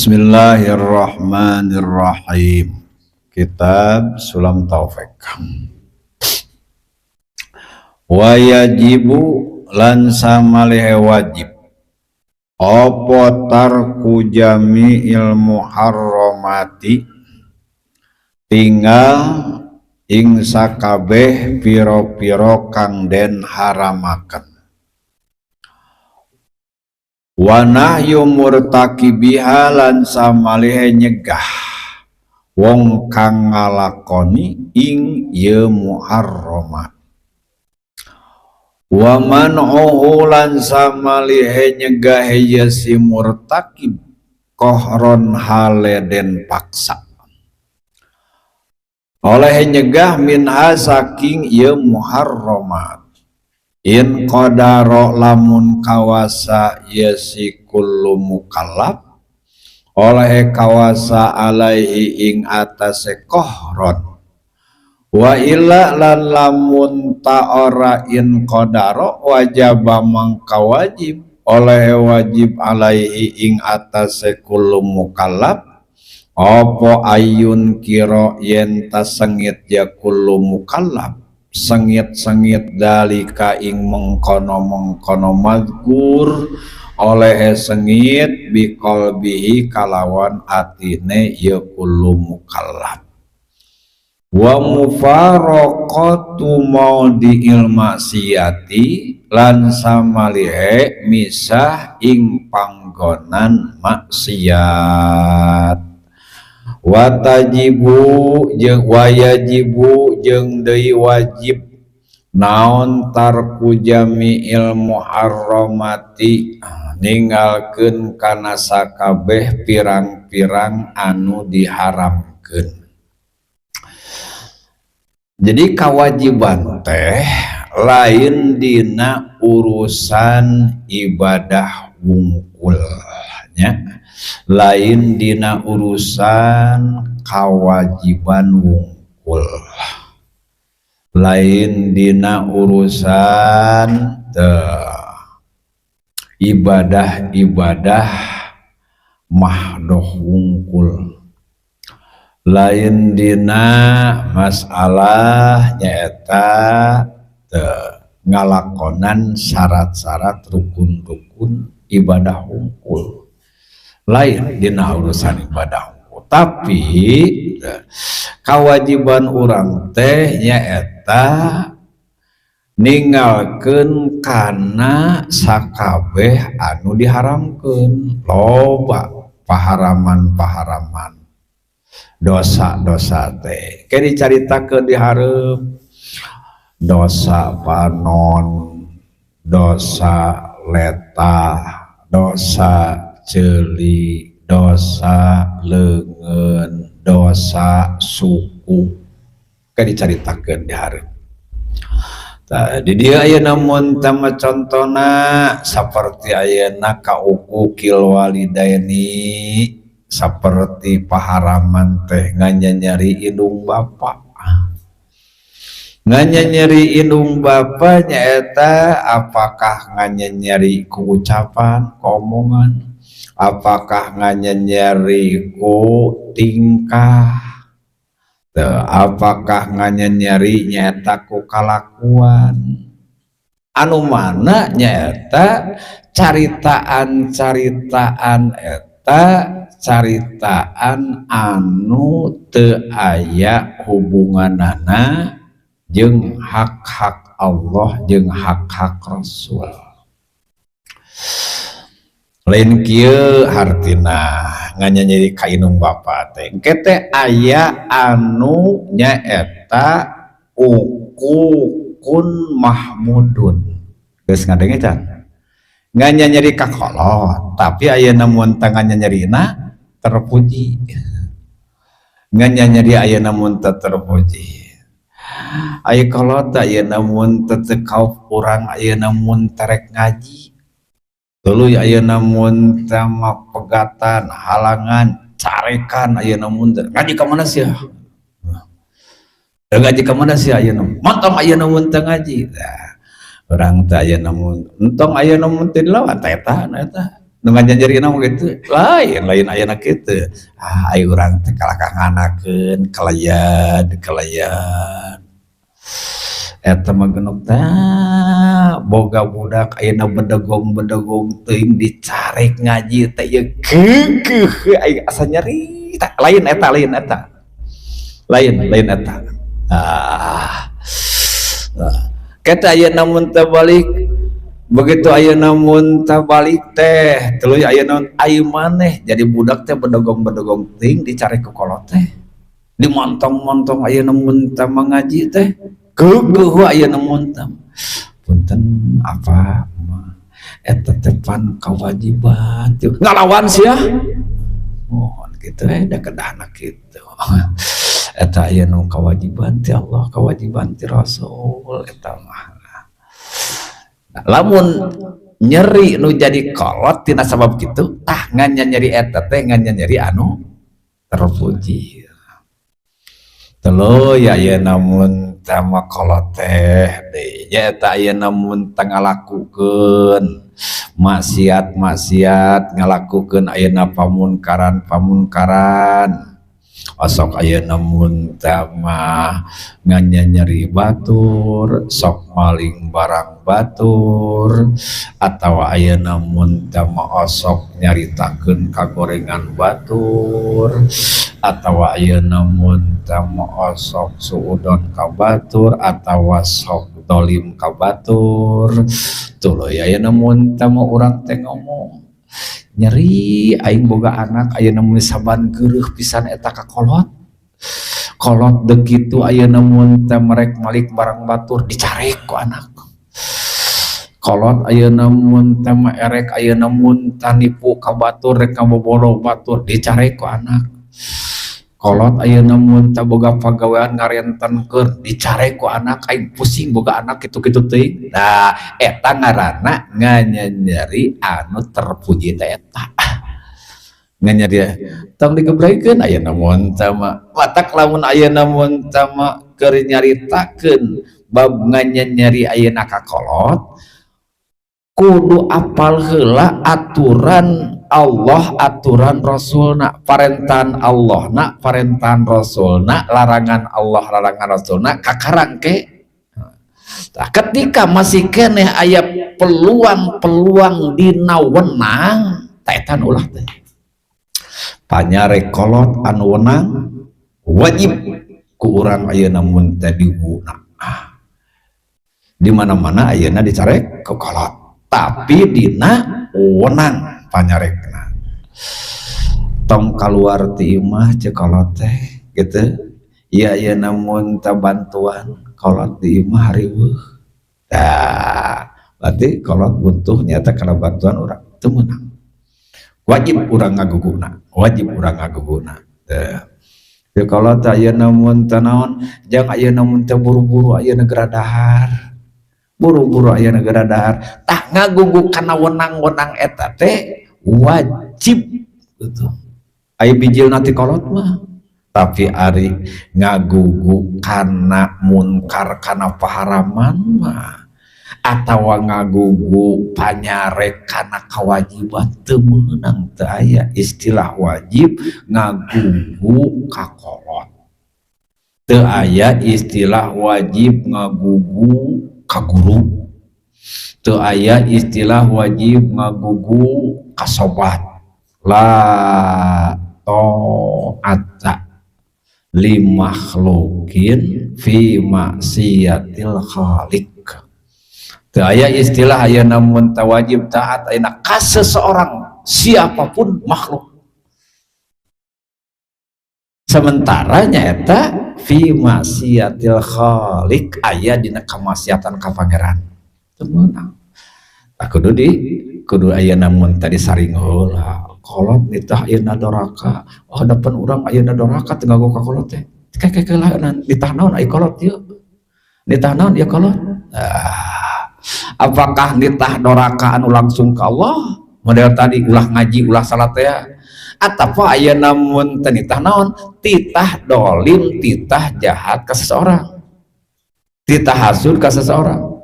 Bismillahirrahmanirrahim. Kitab Sulam Taufik. Wa yajibu lan samalihe wajib apa tarku jami'il muharramati tinggal ing sakabeh piro-piro kang den haramaken. Wa nahyu murtakibiha lan samalihe nyegah wong kang ngalakoni ing ye muharramat. Wa man'uhu lan samalihe nyegah ye si murtakib kohron hale den paksa. Oleh nyegah minha saking ye muharramat. In qadaro lamun kawasa yasi kullu mukallaf oleh kawasa alaihi ing atase kohron wa illa lan lamun ta'ora in qadaro wajaba mangka wajib oleh wajib alaihi ing atase kullu mukallaf apa ayun kira yen tasengit ya kullu mukallaf sengit-sengit dalika ing mengkono-mengkono mazkur oleh sengit biqalbihi kalawan atine ya kullu mukallaf wa mufaraqatu maudhi'il maksiyati lan samalihe misah ing panggonan maksiat. Watajibu jeung wayajibu jeung deui wajib naon tarku jami'il muharramati ninggalkeun kana sakabeh pirang-pirang anu diharamkeun. Jadi kewajiban teh lain dina urusan ibadah wungkulnya, lain dina urusan kewajiban wungkul, lain dina urusan ibadah-ibadah mahdoh wungkul, lain dina masalah nyaeta ngalakonan syarat-syarat rukun-rukun ibadah wungkul, lain dina urusan ibadah. Tapi kewajiban urang teh nyaeta ninggalkeun kana sakabeh anu diharamkeun. Loba paharaman-paharaman dosa-dosa teh ke dicaritakeun di hareup. Dosa panon, dosa letah, dosa celi, dosa leungeun, dosa suku kan dicaritakeun di hareup. Di dieu ayeuna mun tama contona saperti ayeuna kaukukil walidaini saperti paharaman teh nganyanyari indung bapa. Nganyanyari indung bapa nyaeta apakah nganyanyari ku ucapan, omongan, apakah nganyanyari ku tingkah, apakah nganyanyari nyaeta ku kalakuan, anu mana nyaeta caritaan-caritaan eta caritaan anu teu aya hubunganana jeung hak-hak Allah jeung hak-hak Rasul. Lain kieu hartina nganyanyiri ka indung bapa teh engke teh aya anu nyaeta ukukun mahmudun. Geus ngadengecan nganyanyiri ka kolot tapi ayeuna mun teu nganyanyarina terpuji, nganyanyiri ayeuna mun teu terpuji. Aya kolot ayeuna mun teu kauf urang ayeuna mun terek ngaji. Tuluy ayeuna mun teu pegatan halangan carekan ayeuna mun ngaji ka mana sia? Ngaji ka mana sia ayeuna? Montong ayeuna mun teu ngaji. Urang teh ayeuna mun entong ayeuna mun teu lawan eta eta. dengan janjari nama gitu lain ayana gitu ayo orang teh kalahkah nganakeun kelayan eta mah genep boga budak ayeuna bedegong teuing dicarek ngaji teh ye keukeuh aya asa nyeri lain eta lain eta kata ayeuna mun teu balik begitu ayeuna mun teu balik teh tuluy ayeuna ayu maneh jadi budak teh bedegong teuing dicarek ku kolot teh dimontong-montong ayeuna mun teu ngaji teh keukeuh ayeuna mun teu punten apa eta tepan kewajiban ngalawan sia mohon gitu da kedahna kitu eta aya nu kewajiban ti Allah kewajiban ti Rasul eta mah lamun nyeri nu jadi kolot tina sabab kitu tah ngan nyeri eta teh ngan nyeri anu terpuji tuluy aya namun tama kolot teh deui nya eta aya namun ngalakukeun maksiat ngalakukeun ayeuna pamunkaran sok ayeuna mun tama nyeri batur sok maling barang batur atawa ayeuna mun tama osok nyaritakeun kagorengan batur atawa ayeuna mun tama osok suudon ka batur atawa sok dolim ka batur tuluy ayeuna mun tama urang teh ngomong nyeri aing boga anak ayeuna mun saban geureuh pisan eta ka kolot deuk kitu ayeuna mun teh merek malik barang batur dicarek ku anak kolot ayeuna mun teh erek ayeuna mun tanipu ka batur rek ngaboboro batur dicarek ku anak kolot ayeuna mun teh boga pagawean ngarentenkeun dicarek ku anak aing pusing boga anak kitu-kitu teuing nah eta ngaranna nganyeri anu terpuji teh eta nganyeri tong digebraikeun ayeuna mun teh mah watak lamun ayeuna mun teh mah keur nyaritakeun bab nganyeri ayeuna ka kolot kudu apal heula aturan Allah aturan Rasulna parentan Allah na parentan Rasulna larangan Allah larangan Rasulna kakarang ke nah, ketika masih keneh aya peluang dina wenang taetan ulah teh panyarek kolot anu wenang wajib ku urang ayeuna mun teh diguna di mana-mana ayeuna dicarek ke kolot tapi dina wenang panyarekna tong kaluar ti imah cek kolot teh gitu iya namun ta bantuan kolot di imah riweuh berarti kolot butuh nyata kana bantuan urang teu meunang wajib urang ngaguguna teu kolot ayeuna mun teu naon jang ayeuna mun teu buru-buru ayeuna geradahar aya negara dahar tah ngagugu kana wenang-wenang eta teh wajib gitu aya bijil nanti kolot mah tapi ari ngagugu kana munkar kana paharaman mah atawa ngagugu panyarek kana kewajiban teu meunang teu aya istilah wajib ngagugu ka kolot teu aya istilah wajib ngagugu ka guru teu aya istilah wajib ngagugu ka sobat la ta'ata li makhlukin fi maksiatil khaliq teu aya istilah aya namun tawajib taat ayeuna ka seseorang siapapun makhluk sementara nyaeta fi maksiatil khaliq aya dina kamaksiatan ka pangeran teu meunang kudu aya namun tadi saring heula kolot nitah ayeuna doraka hadapan urang ayeuna doraka teu ngago ka kolot teh kakek-kakek nitah naon aya kolot ieu nitah naon ieu kolot apakah nitah doraka anu langsung ka Allah model tadi ulah ngaji ulah salat teh atawa ayeuna mun teu nitah naon titah dolim titah jahat ka seseorang titah hasud ka seseorang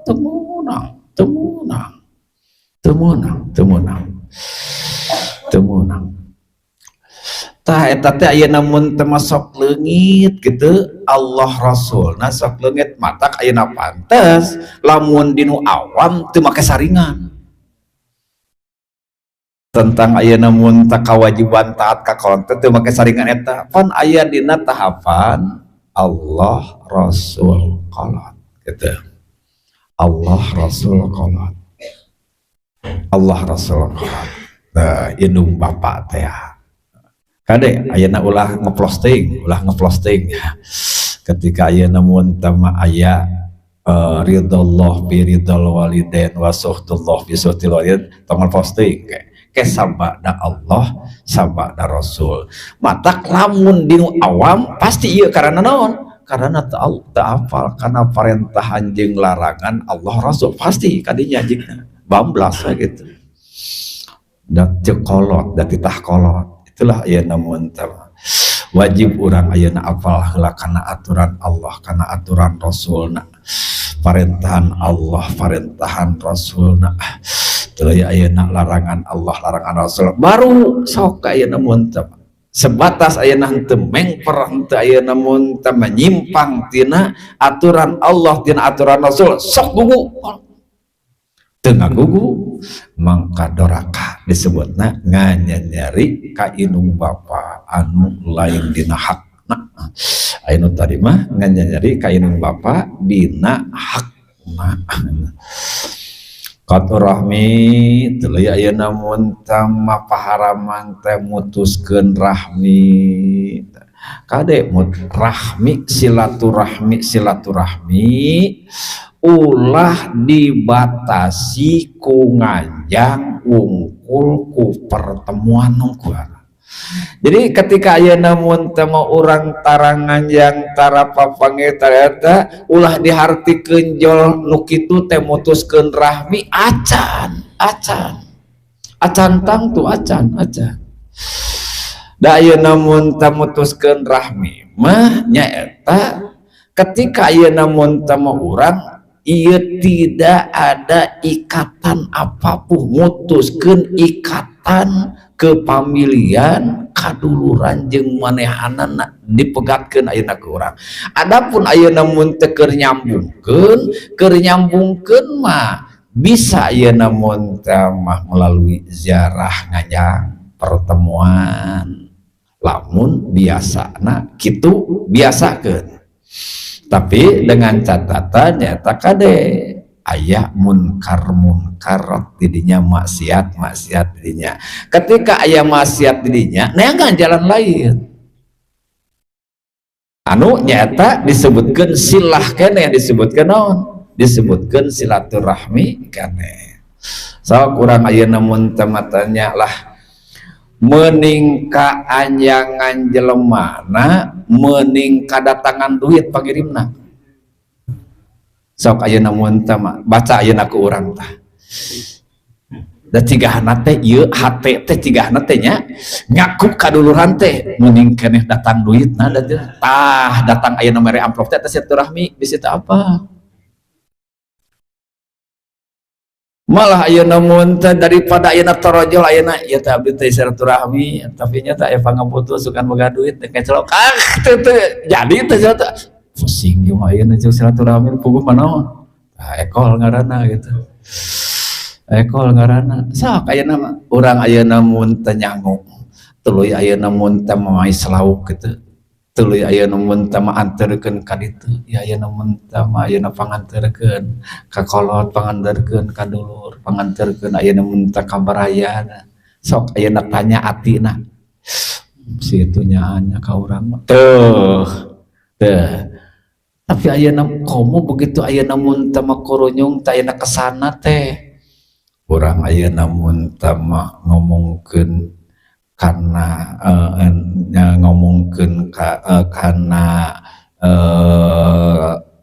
teu meunang temunang tah eta teh ayeuna mun teu masuk leungit gitu Allah Rasulna sok leungit matak ayeuna pantes lamun dinu awam teu make saringan tentang ayeuna mun tak kawajiban taat ka kaulon teu make saringan eta pan aya dina tahapan Allah Rasul qalat gitu Allah Rasul qalat Allah Rasul qalat nah indung bapak teh kade ayeuna ulah ngeposting ketika ayeuna mun tama aya ridallah bi ridal walidain wa suhtullah bi suhtil walidain tong posting ke sabada Allah sabada Rasul matak lamun dinu awam pasti ieu karena naon karena teu hafal kana parentahan jeung larangan Allah Rasul pasti kadinya jigna bablas gitu da teu kolot da titah kolot itulah ayeuna mun wajib urang ayeuna apal heula kana aturan Allah kana aturan Rasulna parentahan Allah parentahan Rasulna tuluy ayeuna larangan Allah larangan Rasul baru sok ayeuna mun sebatas ayeuna henteu mengper henteu ayeuna mun menyimpang tina aturan Allah tina aturan Rasul sok gugu teu ngagugu mangka doraka disebutna nganyanyari ka indung bapa anu lain dina hakna anu tadi mah nganyanyari ka indung bapa dina hakna qaturahmi tuluy ayeuna mun tamah paharaman teh mutuskeun rahmi kade rahmi silaturahmi ulah dibatasi ku nganjang wungkul ku pertemuan nungkuan. Jadi ketika ayeuna mun teu urang tara nganjang tara papange tareta ulah dihartikeun jol nu kitu teh mutuskeun rahmi acan tang tu acan da ayeuna mun teu mutuskeun rahmi mah nyaeta ketika ayeuna mun teu urang ia tidak ada ikatan apapun mutuskeun ikatan kepamilian kaduluran jeung manehanana dipegatkeun ayeuna ku urang adapun ayeuna mun teu keur nyambungkeun mah bisa ayeuna mun teh mah melalui ziarah ngajang pertemuan lamun biasana kitu biasakeun tapi dengan catatan nyata kade aya munkar didinya maksiat didinya ketika aya maksiat didinya neangan jalan lain anu nyata disebutkan silah kene disebutkan naon disebutkan silaturahmi kene so kurang ayeuna mun tematanya lah mending ka anjangan jelemana mending kadatangan duit pangirimna sok ayeuna mun baca ayeuna ku urang tah da cigahna teh ieu hate teh cigahna teh nya ngaku kaduluran teh mending keneh datang duitna tah datang ayeuna mere amplop teh silaturahmi di situ apa malah ayeuna mun teh daripada ayeuna torojol ayeuna ieu teh abdi teh silaturahmi tapi nya teh aya pangaputus sukan boga duit teh kecelok teh jadi teh pusing ieu mah ayeuna jeung silaturahmi puguh manaon ekol ngaranna gitu ekol ngaranna sok ayeuna mah urang ayeuna mun teh nyangu tuluy ayeuna mun teh mamai slauk gitu tuluy ayeuna mun teh anterkeun ka ditu ya ayeuna mun teh ayeuna panganterkeun ka kolot panganterkeun ka dulur panganterkeun ayeuna mun teh ka baraya sok ayeuna tanya atina situ nyaanya ka urang mah teuh tapi ayeuna komo begitu ayeuna mun teh makurunyung teh ayeuna kesana teh urang ayeuna mun teh ngomongkeun karena ngomongkeun karena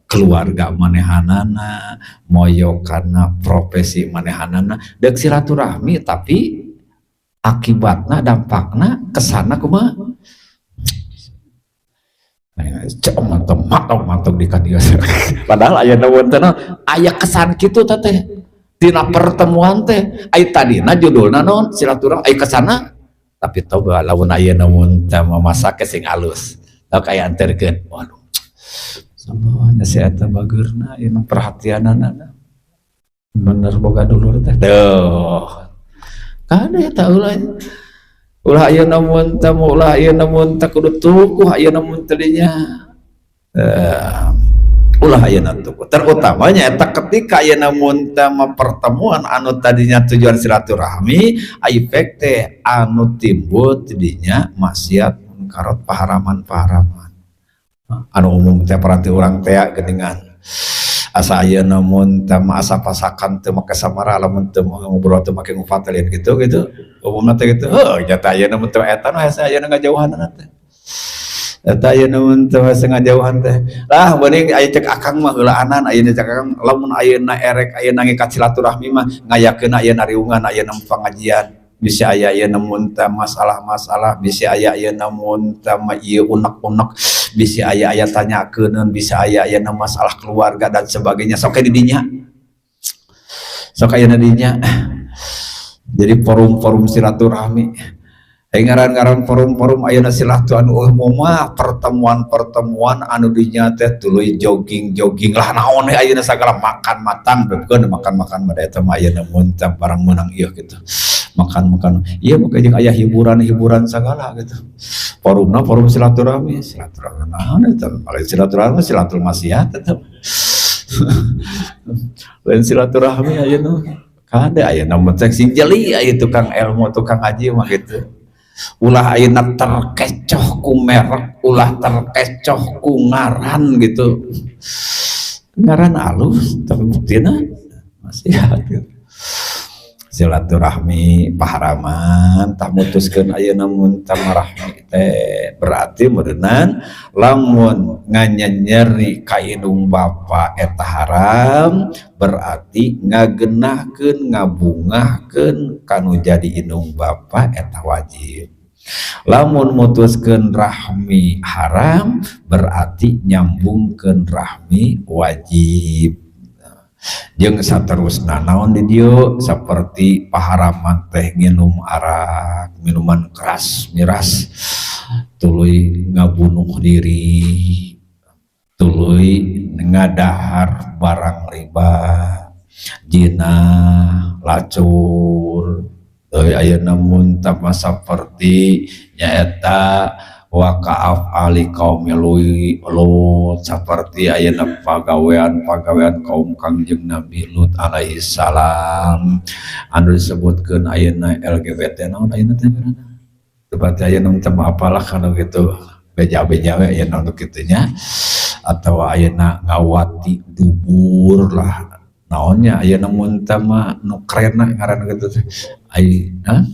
keluarga manehanana moyo karena profesi manehanana deuk silaturahmi tapi akibatna dampakna kesana kumaha matok di kadieu padahal aya wonten aya kesan kitu teh tina pertemuan teh ai tadina judulna naon silaturahmi ai kesana tapi coba lamun aya namun tama masak sing alus tak aya anterkeun waduh semuanya si eta bageurna ieu perhatianana bener boga dulur teh tuh kada eta ulah aya namun tamu ulah aya namun tak kudu tukuh aya namun tadinya ulah ayeuna tukuh terutamanya eta ketika aya namun tama pertemuan anu tadinya tujuan silaturahmi efek teh anu timbul tidinya maksiat munkarat paharaman anu umum teh paranti urang teh geuningan asa aya namun tama asa pasakan teu make samara lamun teu ngobrol teu make ngufatalin gitu umumna teh gitu jata aya namun teu eta asa aya ngajauhanna teh eta aya namun teu ngajauhan teh lah mending aya cek akang mah heulaanan aya cek akang lamun ayeuna erek ayeuna ngikat silaturahmi mah ngayakeun ayeuna riungan ayeuna pangajian bisa aya namun teh masalah-masalah bisa aya namun teh ieu unek-unek bisa aya tanyakeun bisa aya masalah keluarga dan sebagainya sok di dinya sok aya dinya jadi forum-forum silaturahmi ngaran-ngaran forum-forum ayeuna silaturahmi umum mah pertemuan-pertemuan anu dinya teh tuluy jogging lah naon ayeuna sagala makan matang bekeun makan mah eta mah ayeuna mun teh barang meunang ieu gitu makan iya makanya ayah hiburan segala gitu forum silaturahmi naon eta paling silaturahmi silatul maksiat tetep lain silaturahmi ayeuna kada ayeuna mah sing jeli aya tukang ilmu tukang ngaji mah gitu ulah ayeuna terkecoh ku merek ulah terkecoh ku ngaran gitu ngaran alus tapi buktina maksiat gitu silaturahmi paharaman tak mutuskeun ayeuna mun tamarahmi teh berarti meureunnan lamun nganyanyeri ka indung bapa eta haram berarti ngageunahkeun ngabungahkeun kanu jadi indung bapa eta wajib lamun mutuskeun rahmi haram berarti nyambungkeun rahmi wajib jeung saterusna naon di dieu saperti paharaman teh nginum arak minuman keras miras tuluy ngabunuh diri tuluy ngadahar barang riba zina lacur ayeuna mun tama saperti nyaeta wa ka'af ali kaum Lut seperti ayeuna pagawean kaum Kangjeng Nabi Lut alaihi salam anu disebutkeun ayeuna LGBT naon ayeuna teh berarti ayeuna teh apalah kana kitu beja-beja we ayeuna nu kitu nya atawa ayeuna ngawati dubur lah naonnya ayeuna mun teh mah nu kerenna ngaranna kitu teh ayeuna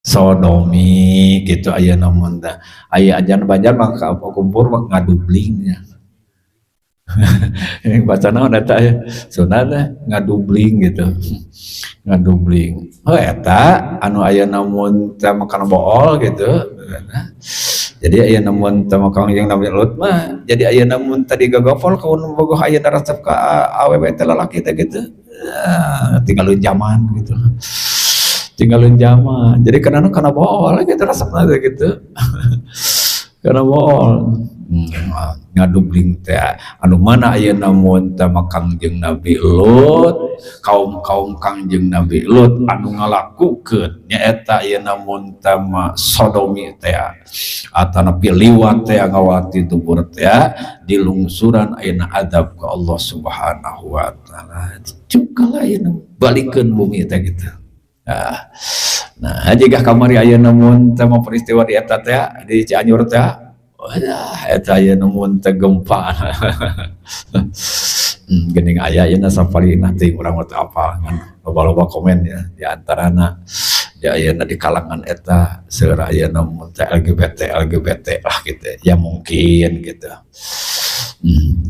sodomi gitu aya namun teh aya ajan banjar maka kumpul ngadubling yang baca naon eta aya sunatna ngadubling gitu ngadubling eta anu aya namun teh makan bool gitu jadi aya namun teh makan yang Nabi Lut mah jadi aya namun tadi gagapol kaun bogoh aya resep ka awewe teh lalaki teh gitu tinggalin zaman gitu tinggalin zaman jadi karena bool gitu rasanya gitu karena bool ngadubling teh anu mana aya namun teh Kangjeng Nabi Lut kaum Kangjeng Nabi Lut anu ngalakukeun nyaeta aya namun teh sodomi teh atana liwat teh ngawati dubur teh dilungsuran ayeuna adab ka Allah Subhanahu wa taala cukup ayeuna balikeun bumi teh gitu. Nah, jika kamari aya namun teh peristiwa di eta teh di Cianjur teh, eta aya namun teh gempa. Geuning aya yeuna sapalina teh urang teh apa ngan loba-loba komen ya di antarana ya ayeuna di kalangan eta seueur aya namun teh LGBT lah gitu ya mungkin gitu.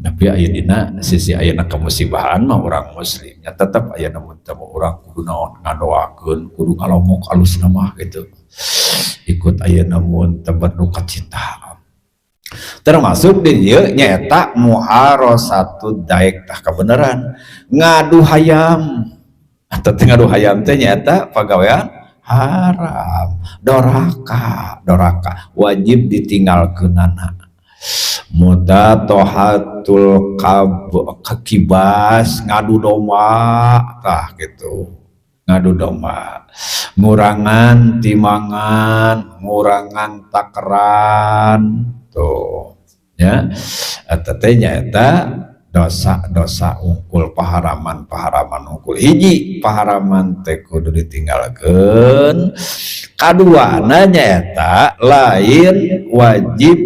Tapi ayeuna sisi ayeuna kemusibahan mah urang muslimnya tetap ayeuna mun teh urang kudu naon ngadoakeun kudu ngalomok alusna mah gitu ikut ayeuna mun teh berduka cita termasuk di dieu nyaeta muharasatu daek tah kebenaran ngadu hayam atau ngadu hayam teh nyaeta pagawean haram doraka wajib ditinggalkeunana mudatohatul kibas ngadu domba tah gitu ngadu domba ngurangan timangan ngurangan takeran tuh ya eta teh nyaeta dosa-dosa ungkul paharaman ungkul hiji paharaman teh kudu ditinggalkeun kaduana nyaeta lain wajib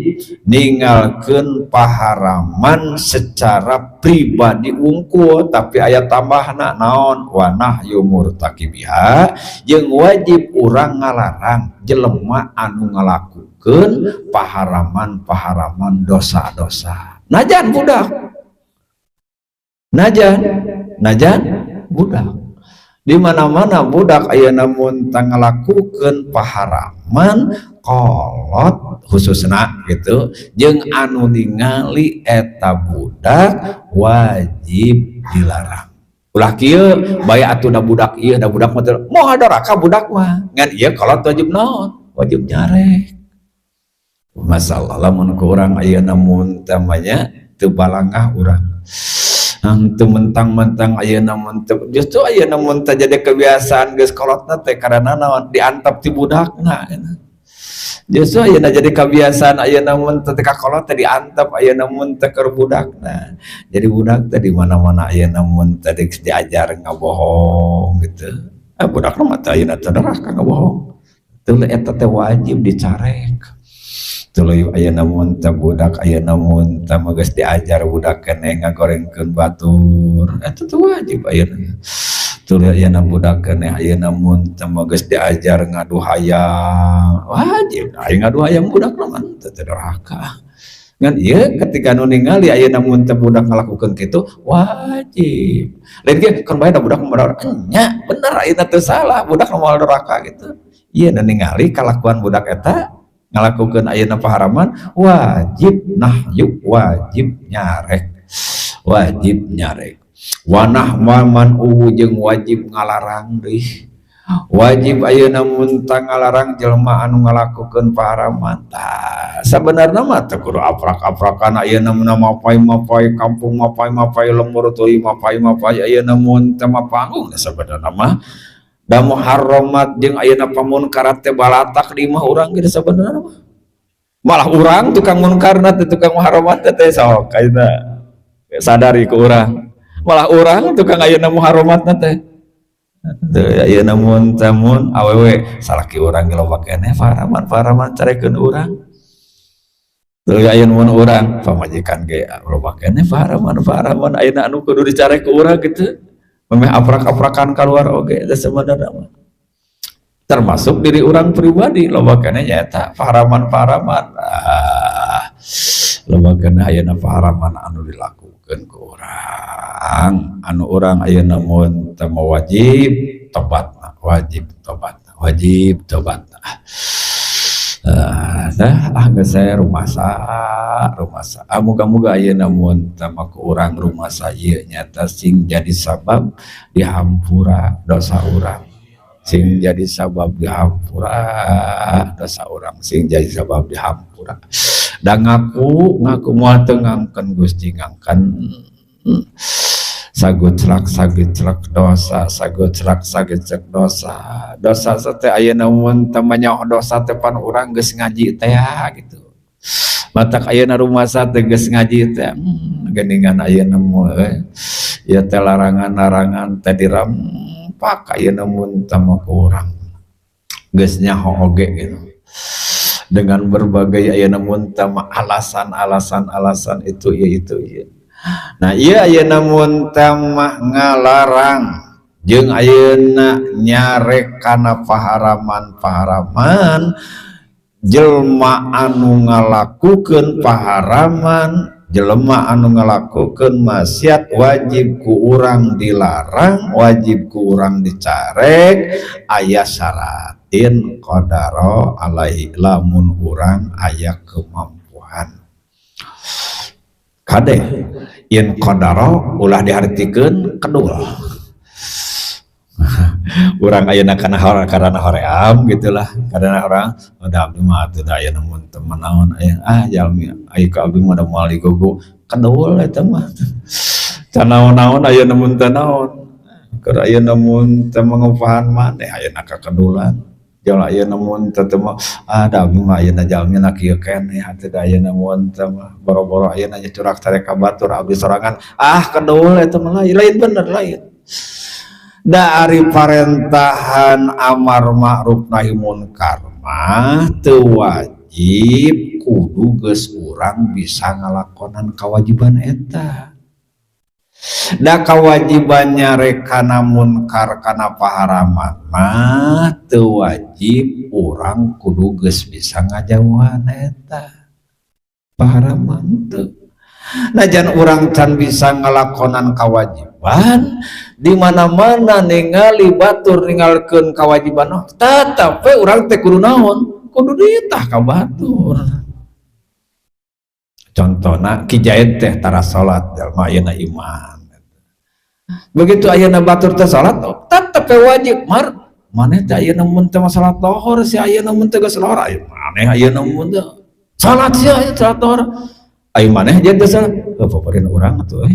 ninggalkeun paharaman secara pribadi ungkul tapi aya tambahna naon wanah yumur takibiha jeung wajib urang ngalarang jelema anu ngalakukeun paharaman dosa-dosa najan budak najan budak di mana-mana budak ayeuna mun tang ngalakukeun paharaman kolot khususna gitu jeung anu ningali eta budak wajib dilarang ulah kieu bae atuna budak ieu da budak mah moal doraka budak mah ngan ieu kolot wajib naon wajib nyarek masalah lamun ku urang ayeuna mun tamanya teu balangah urang teu mentang-mentang ayeuna mun justru ayeuna mun jadi kebiasaan geus kolotna teh karena naon diantep ti budakna justru ayeuna jadi kebiasaan ayeuna mun teh ka kolot teh diantep ayeuna mun teh keur budakna jadi budak teh di mana-mana ayeuna mun teh diajar ngabohong gitu budakna mah teh ayeuna teh neraka ngabohong teu eta teh wajib dicarek tuluy ayeuna mun teh budak ayeuna mun teh geus diajar budak keneh ngagorengkeun batur eta teh wajib ayeuna tuluy ayeuna budak keneh ayeuna mun teh geus diajar ngadu hayam wajib aya ngadu hayam budak mah teh neraka ngan ieu ketika nu ningali ayeuna mun teh budak ngalakukeun kitu wajib lain ge kan bae da budak moal nya bener ayeuna teu salah budak moal neraka gitu ieu nu ningali kalakuan budak eta ngalakukeun ayeuna paharaman wajib nahyu wajib nyarek wanah man jeung wajib ngalarang deui wajib ayeuna mun tang ngalarang jelema anu ngalakukeun paharaman tah sabenerna mah teu kudu aprak-aprakan ayeuna mun mapai kampung mapai lembur teuing mapai ayeuna mun teh mapanggung sabenerna mah da muharramat jeung ayeuna pamunkarat teh balatak di imah urang ge sabenerna malah urang tukang munkarna teh tukang muharramat teh sok ayeuna sadari ku urang malah urang tukang ayeuna muharramatna teh ayeuna mun tamun awewe salaki urang ge loba keneh paharaman carekeun urang teu ayeuna mun urang pamajikan ge loba keneh paharaman ayeuna anu kudu dicarek ku urang kitu memeh aprak-aprakan keluar oge teh sebenarnya termasuk diri orang pribadi loba kana nyaeta paharaman loba kana ayeuna paharaman anu dilakukeun ku urang anu urang ayeuna mun teu wajib tobatna geus saya rumasa muga-muga ayeuna mun tama ku urang rumasa ieu nyata sing jadi sabab dihampura dosa urang sing jadi sabab dihampura dosa urang sing jadi sabab dihampura da ngaku moal teu ngangkeun Gusti ngangkan sagut celak dosa dosa teh ayeuna mun teu manyaho dosa teh pan urang geus ngaji teh gitu matak ayeuna rumasa teh geus ngaji teh geuningan ayeuna mun ya teh larangan teh dirampak ayeuna mun teh mah ku urang geus nyaho oge gitu dengan berbagai ayeuna mun teh mah alasan itu ya. Nah iya ayeuna mun tamah ngalarang jeung ayeuna nyarek kana paharaman jelema anu ngalakukeun paharaman jelema anu ngalakukeun maksiat wajib ku urang dilarang wajib ku urang dicarek aya syaratin qadara alaihi lamun urang aya kemampuan kade in qadara ulah dihartikeun kedul. Urang ayeuna kana hoream gitulah, karena orang udah abdi mah teu da aya namun teman naon aya jalmi aya ka abdi mah da moal digogo kedul eta mah. Can naon-naon aya namun teu naon. Keur aya namun teu mangupahan maneh ayeuna ka kedulan. Jal aya namun teu mah da abdi mah ayeuna jalmi na kieu keneh teu da aya namun teu mah boro-boro ayeuna nya curak tarek ka batur abdi sorangan kedul eta mah lain bener lain. Da ari parentahan amar ma'ruf nahi munkar mah teu wajib kudu geus urang bisa ngalakonan kewajiban eta. Da kewajibannya rek kana munkar kana paharaman mah teu wajib urang kudu geus bisa ngajauhan eta paharaman teu. Najan urang can bisa ngalakonan kewajiban di mana-mana ningali batur ningalkeun kewajiban tetep urang teh kudu naon kudu ditah ka batur. Contohna kijaid teh tara salat jalma ayeuna iman begitu ayeuna batur teh salat tetep wajib mar maneh teh ayeuna mun teh salat lohor si ayeuna mun teh geus lohor maneh ayeuna mun teh salat si ayeuna salat lohor ai maneh jadi salat paparin urang atuh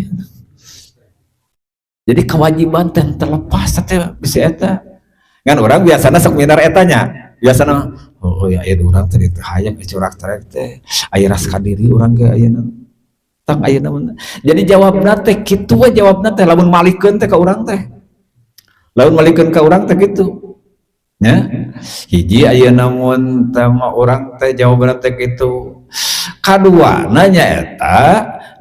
jadi kewajiban teh terlepas teh bisa eta kan orang biasana sok minar etanya biasana ya aya urang teh teu hayang curak tarek teh aya rasa diri urang ge ayeuna tang ayeuna jadi jawabna teh kitu we jawabna teh lamun malikeun teh ka urang teh lamun malikeun ka urang teh kitu nya hiji ayeuna mun teh urang teh jawabanna teh kitu kadua nanya eta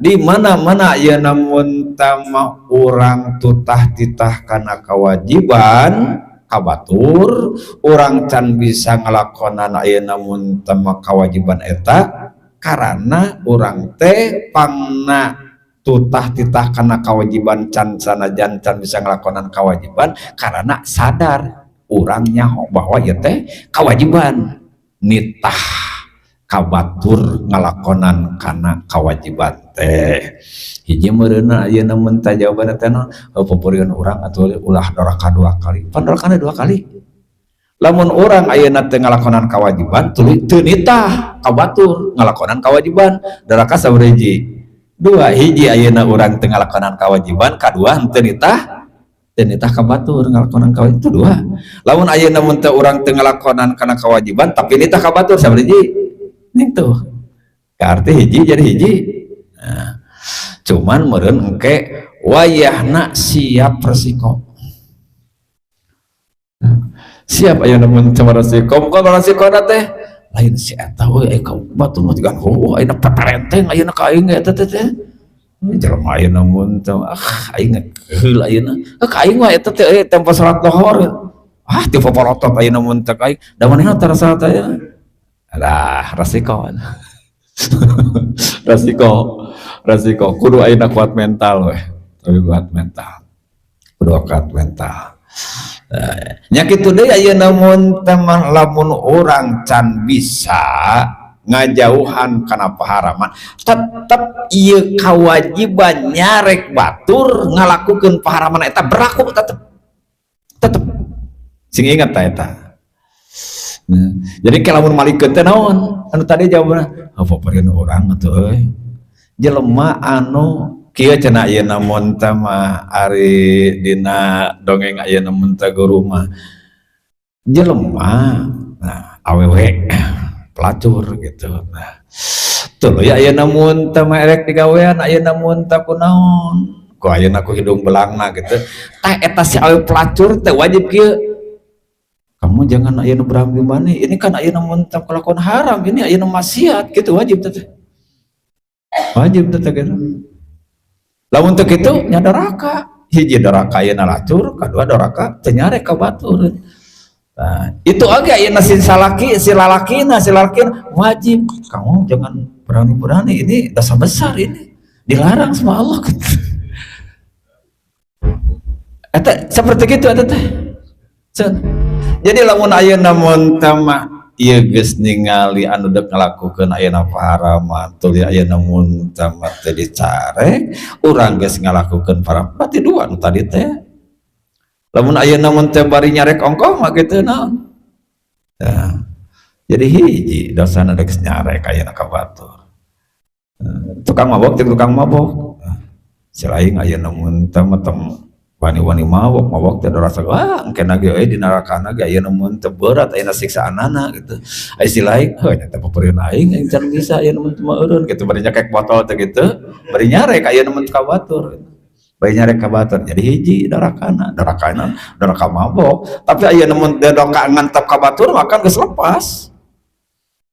di mana-mana ya namun tama orang tutah titah karena kewajiban kabatur orang can bisa ngelakonan aya namun tama kewajiban eta karena orang teh pangna tutah titah karena kewajiban can sanajan can bisa ngelakonan kewajiban karena sadar orangnya bahwa ya teh kewajiban nitah kabatur ngalakonan karena kewajiban teh hiji meureunna ayeuna mun teh jawabanna teh pupurieun urang atuh ulah doraka 2 kali pan dorakana 2 kali lamun urang ayeuna teh ngalakonan kewajiban tuluy teu nitah kabatur ngalakonan kewajiban doraka sabaraha hiji 2 hiji ayeuna urang teh ngalakonan kewajiban kadua henteu nitah kabatur ngalakonan kewajiban itu 2 lamun ayeuna mun teh urang teh ngalakonan kana kewajiban tapi nitah kabatur sabaraha hiji itu arti hiji jadi hiji nah, cuman meureun engke wayahna siap resiko siap ayeuna mun cuma resiko muga resiko teh lain si eta we ka batu mah digan ayeuna paparenteng ayeuna ka aing eta teh jelema ayeuna mun teh aing heul ayeuna ka aing mah eta teh tempo salat lohor ti poporotot ayeuna mun teh aing da manehna tara salat aya resiko kudu ayeuna kuat mental weh tapi kuat mental kudu kuat mental nya kitu deui ayeuna mun lamun urang can bisa ngajauhan kana paharaman tetep ieu kewajiban nyarek batur ngalakukeun paharaman eta berlaku tetep sing ingat ta eta. Jadi kalau mau malikeun teh naon anu tadi jawabanna paparieun urang atuh euy jelema anu kieu cenah ayeuna mun teh mah ari dina dongeng ayeuna mun teh guru mah jelema awewe pelacur gitu nah tuluy ayeuna mun teh mah erek digawean ayeuna mun teh kunaon ku ayeuna ku hidung belangna gitu tah eta si awewe pelacur teh wajib kieu kamu jangan ayeuna berambil maneh ini kan ayeuna mun teu kalakuan haram ini ayeuna maksiat gitu wajib teh gitu lamun teu kitu nya doraka hiji doraka ayeuna lacur kadua doraka teu nyarek ka batur nah itu oge ayeuna si lalaki wajib kamu jangan berani ini dosa besar ini dilarang sama Allah eta seperti gitu eta teh jadi lamun ayeuna mun teh ieu geus ningali anu dek ngalakukeun ayeuna paharaman tuluy ayeuna mun tamat teh dicarek urang geus ngalakukeun paharaman berarti dua nu tadi teh lamun ayeuna mun teh bari nyarek ongkoh mah kitu naon ya. Jadi hiji dosana dek nyarek ayeuna ka batur tukang mabok teh tukang mabok selain ayeuna mun teh wani-wani mabok teh rasa wah engke ge di narakana ge ayeuna mun teu berat ayeuna siksaanana gitu ai silain heuh nya teh papeurieun aing can bisa ayeuna mun mah eureun kitu bari nyakek botol teh kitu bari nyarek ayeuna mun ka batur bari nyarek ka batur jadi hiji narakana neraka mabok tapi ayeuna mun doka ngantep ka batur maka geus lepas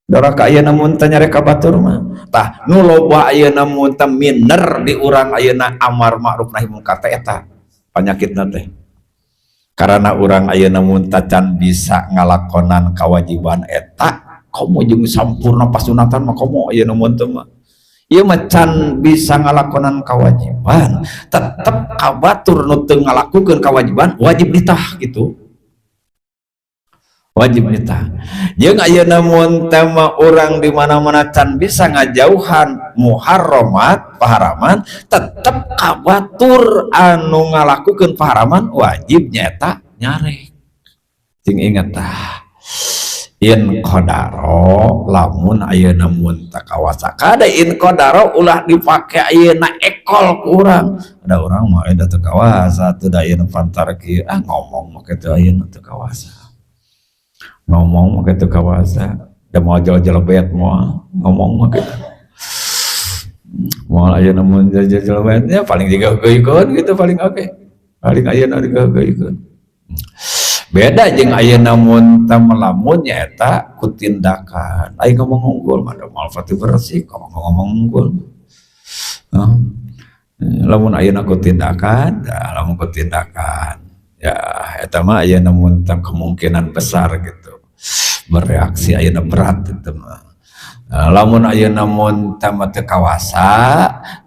doraka ayeuna mun teh nyarek ka batur mah tah nu loba ayeuna mun teh miner di urang ayeuna amar ma'ruf nahi munkar teh eta panyakitna teh karena urang ayeuna mun can bisa ngalakonan kewajiban eta komo jeung sampurna pasunatan mah komo ayeuna mun teh mah ieu mah can bisa ngalakonan kewajiban tetep ka batur nu teu ngalakukeun kewajiban wajib ditah gitu wajib nita jeung ayeuna mun teh urang di mana-mana can bisa ngajauhan muharramat paharaman tetep ka batur anu ngalakukeun paharaman wajib nyaeta nyarek jeung inget tah in qadaro lamun ayeuna mun teu kawasa kada in qadaro ulah dipake ayeuna ekol ku urang ada urang mah eda teu kawasa teu da ayeuna pantar kieu ngomong mah kitu ayeuna teu kawasa ngomong mah kitu kawasa da moal jelebet moal ngomong mah kitu moal ayeuna mun jelebetnya paling digeugeuykeun gitu paling oke paling ayeuna digeugeuykeun beda jeung ayeuna mun teh melamun nyaeta ku tindakan aing ngomong unggul mah da moal pati bersih ngomong unggul lamun ayeuna ku tindakan lamun ku tindakan ya eta mah ayeuna mun teh kemungkinan besar gitu bereaksi ayeuna berat itu mah lamun ayeuna mun tamat teu kawasa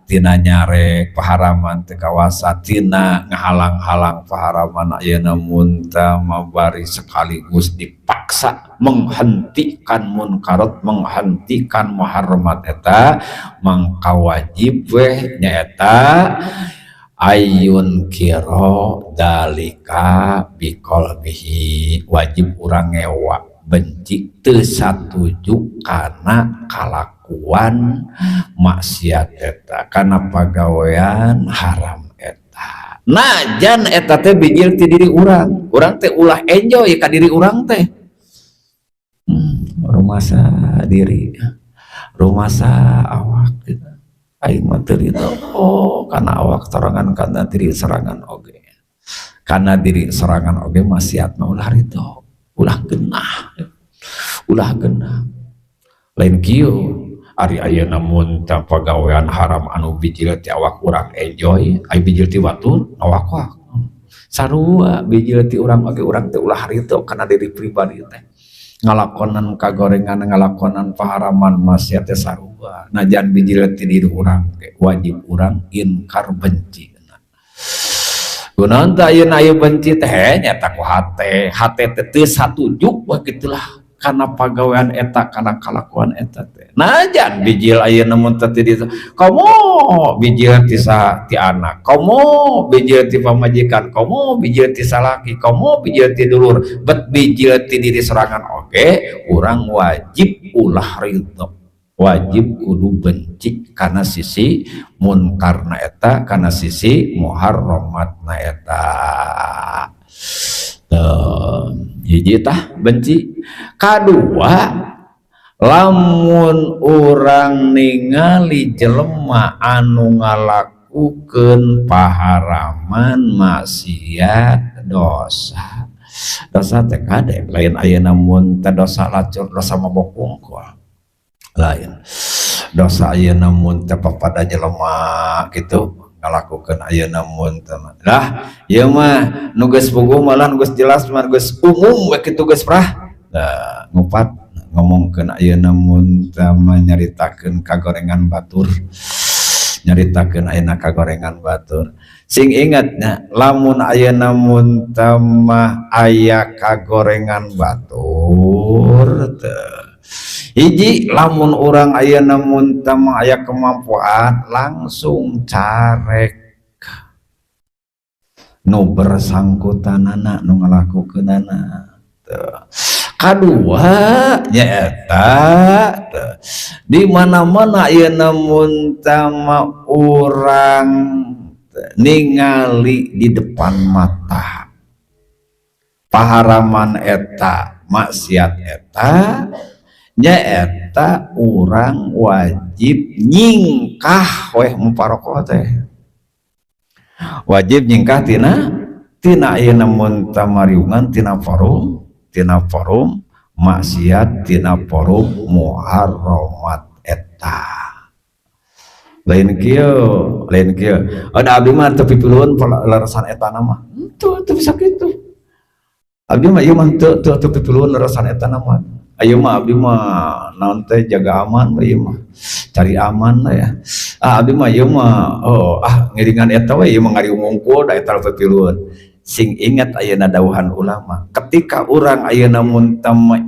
tina nyarek paharaman teu kawasa tina ngahalang-halang paharaman ayeuna mun teh bari sekaligus dipaksa menghentikan munkarat menghentikan muharramat eta mangka wajib weh nyaeta ayun kiro dalika biqalbihi wajib urang ngewa benci teu satuju kana kalakuan maksiat eta kana pagawean haram eta najan eta teh bijil ti diri urang teh ulah enjoy ka diri urang teh rumasa diri rumasa awak gitu aing mah teu ridho kana awak sorangan kana diri serangan oge kana diri serangan oge maksiatna ulah ridho ulah genah lain kieu ari ayeuna mun teh pagawean haram anu bijil ti awak urang enjoy ai bijil ti batur awak sarua bijil ti urang oge urang teh ulah ridho kana diri pribadi teh ngalakonan kagorengan ngalakonan paharaman maksiat teh sarua najan bijil ti diri urang wajib urang inkar benci kunaon teh ayeuna aya benci teh nyata ku hate teh satuju we kitulah kana pagawean eta kana kalakuan eta teh najan bijil ayeuna mun teh di komo bijil ti anak komo bijil ti pamajikan komo bijil ti salaki komo bijil ti dulur bet bijil ti diri sorangan oge urang wajib ulah ridho wajib kudu benci karena sisi munkarna eta karena sisi muharramatna eta hiji tah benci kadua lamun urang ningali jelema anu ngalakukeun paharaman maksiat dosa teh kade lain ayeuna mun teh dosa lacur dosa mabok wungkul lain dosa ayeuna mun teh papada jelema kitu ngalakukeun ayeuna mun teh lah ieu mah nu geus puguh malah nu geus jelas mah geus umum we kitu geus prah ngupat ngomongkeun ayeuna mun teh nyaritakeun kagorengan batur nyaritakeun ayeuna kagorengan batur sing ingatnya lamun ayeuna mun teh aya kagorengan batur luhur teu. Hiji lamun orang ayeuna mun teu aya kemampuan langsung carek nu bersangkutanana nu ngalakukeunana teu. Kadua nyaeta di mana-mana ayeuna mun tama urang ningali di depan mata paharaman eta maksiat eta nyaeta urang wajib nyingkah weh muparokoh teh wajib nyingkah tina ayeuna mun tamariungan tina forum maksiat tina forum muharramat eta lain kieu ada abdi mah teu pipilueun larasan eta mah teu bisa kitu abdi mah ieu mah teu pipilueun larasan eta mah ayeuna mah abdi mah naon teh jaga aman ieu mah cari aman lah ya abdi mah ieu mah ngiringan eta we ieu mah ngariung ngungkul da eta pipilueun. Sing ingat ayeuna dawuhan ulama ketika orang ayeuna mun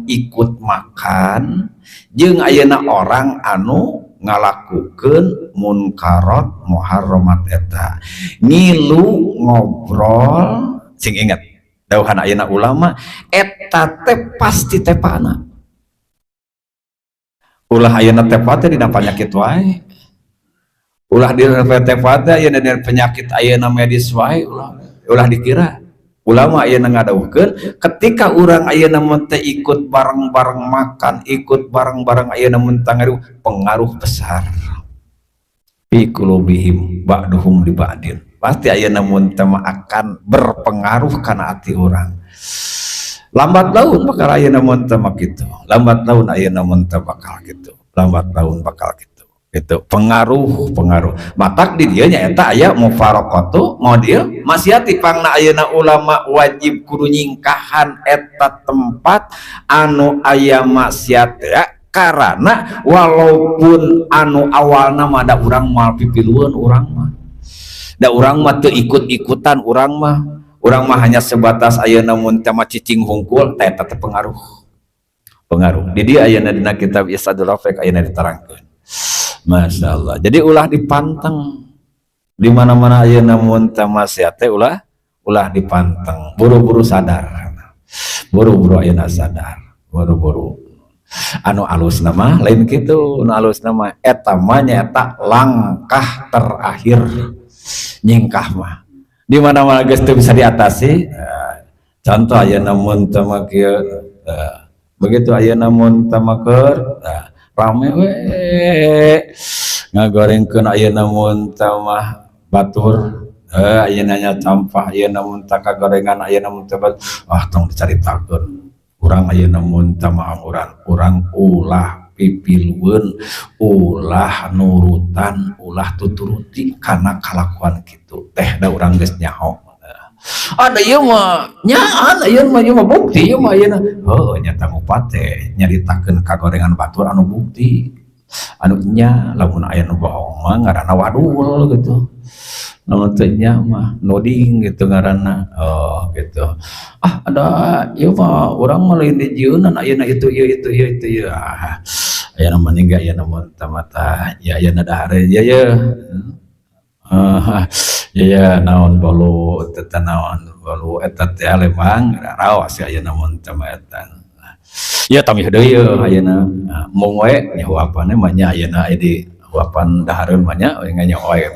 ikut makan jeung ayeuna orang anu ngalakukeun munkarat muharramat eta ngilu ngobrol sing ingat dawuhan ayeuna ulama eta teh pasti tepana ulah ayeuna tepate dina penyakit wae ulah dina tepate ayeuna dina penyakit ayeuna medis wae ulah dikira ulama ayeuna ngadawukeun ketika urang ayeuna mun teh ikut bareng-bareng makan ikut bareng-bareng ayeuna mun tangariu pengaruh besar fi qulubihim ba'duhum li ba'din pasti ayeuna mun teh akan berpengaruh kana ati urang lambat laun bakal ayeuna mun teh kitu lambat laun ayeuna mun teh bakal kitu lambat laun bakal kitu itu pengaruh matak di dieu nyaeta aya mufaraqatu model maksiati pangna ayeuna ulama wajib kudu nyingkahan eta tempat anu aya maksiat ya karena walaupun anu awalna mah da urang moal pipilueun urang mah da urang mah teu ikut-ikutan urang mah hanya sebatas ayeuna mun teh cicing hungkul teh eta teh pengaruh di dieu ayeuna dina kitab Isadul Rafiq ayeuna diterangkeun. Masya Allah. Jadi ulah dipanteng di mana-mana ayeuna mun teh maksiat teh ulah dipanteng. Buru-buru sadar. Buru-buru ayeuna sadar. Buru-buru. Anu alusna mah lain kitu, anu alusna mah eta mah nyaeta langkah terakhir nyingkah mah. Di mana-mana geus teu bisa diatasi. Contoh ayeuna mun teh mah kieu begitu ayeuna mun teh mah keur rame we ngagorengkeun ayeuna mun teh mah batur ayeuna nya campah ayeuna mun teh kagorengan ayeuna mun teh tong dicaritakeun urang ayeuna mun teh mah urang ulah pipilueun ulah nurutan ulah tuturuti kana kalakuan kitu teh da urang geus nyaho ada ieu mah nyaan ieu mah bukti ieu mah ayeuna nyata ngupate nyaritakeun kagorengan batur anu bukti anu nya lamun aya nu bohong mah ngaranna wadul gitu lamun teu nya mah noding gitu ngaranna gitu ada ieu mah urang mah lain dijieunnan ayeuna itu ayeuna maningga ayeuna mun tamata ya ayeuna dahar ya ya naon bolu teh naon bolu eta teh lemang raos ayeuna mun teh eta ya tamih deui ayeuna mung we nyahuapanna mah nya ayeuna di huapan dahareun mah nya nganyaho we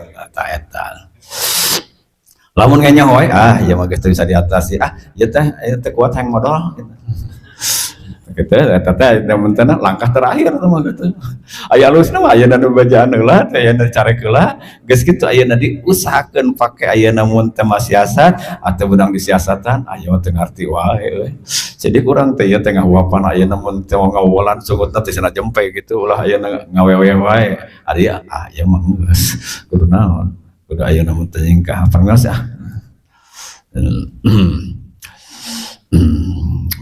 eta lamun nganyaho we ya mah geus bisa diatasi ieu teh kuat hayang modal gitu eta teh mun teh langkah terakhir teh mah gitu aya alusna mah ayeuna nu bajaan heula teh ayeuna carek heula geus kitu ayeuna diusahakeun pake ayeuna mun teh siasat atuh beunang disiasatan aya mah teu ngarti wae jadi kurang teh ieu teh ngahuapan ayeuna mun teh ngawulan sungutna teh cenah jempe gitu ulah ayeuna ngawewe wae ari ya mah geus kudu naon kudu ayeuna mun teh nyingkah permios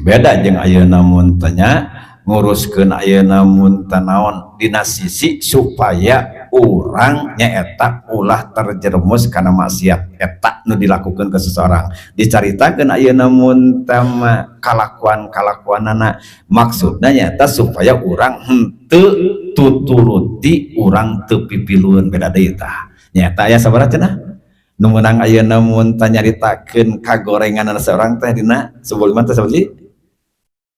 beda jeung ayeuna mun tanya nguruskeun ayeuna mun tanaon dina sisi supaya urang nyaeta ulah terjerumus karena maksiat eta nu dilakukan ke seseorang. Dicaritakeun ayeuna mun tama kalakuan-kalakuanana maksudna nyaeta supaya urang henteu tuturuti urang teu pipilueun beda deui tah. Nyaeta aya sabaraha cenah? Nu meunang ayeuna mun tanyaritakeun kagorenganan seorang teh dina sebelum teh sabaraha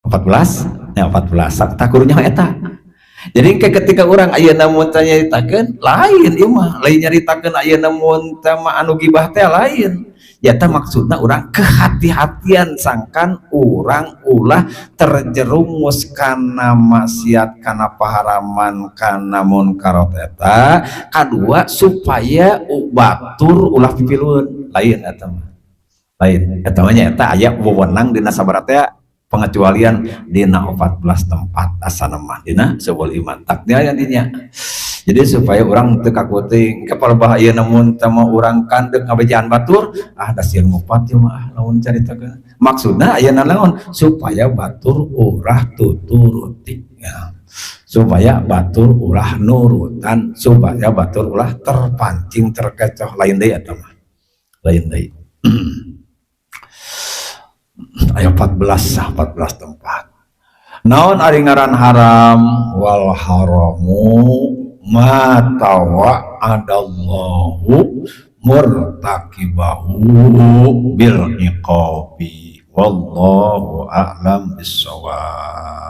14 ya 14 tak kurunya eta. Jadi ketika orang ayeuna mun nyaritakeun lain ieu mah lain nyaritakeun ayeuna mun teh anu gibah teh lain ya teh maksudna urang kehati-hatian sangkan urang ulah terjerumus kana maksiat kana paharaman kana munkar eta kadua supaya batur ulah pipilueun lain eta mah lain eta mah nya eta aya wewenang dina sabaraha teh pengecualian dina 14 tempat asana mah dina seubul iman taknya yang dinya. Jadi supaya orang teu kakuting kepala bahaya namun tama urang kandek ngabejaan batur da sieun ngupat ieu mah lamun caritakeun maksudna aya naon supaya batur urah tuturuti ya. Supaya batur ulah nurutan supaya batur ulah terpancing terkecoh lain deui eta mah lain deui. Ayat 14 tempat naon ari ngaran haram wal haramu ma tawa adallahu murtakibahu bil iqabi wallahu a'lam bissawab.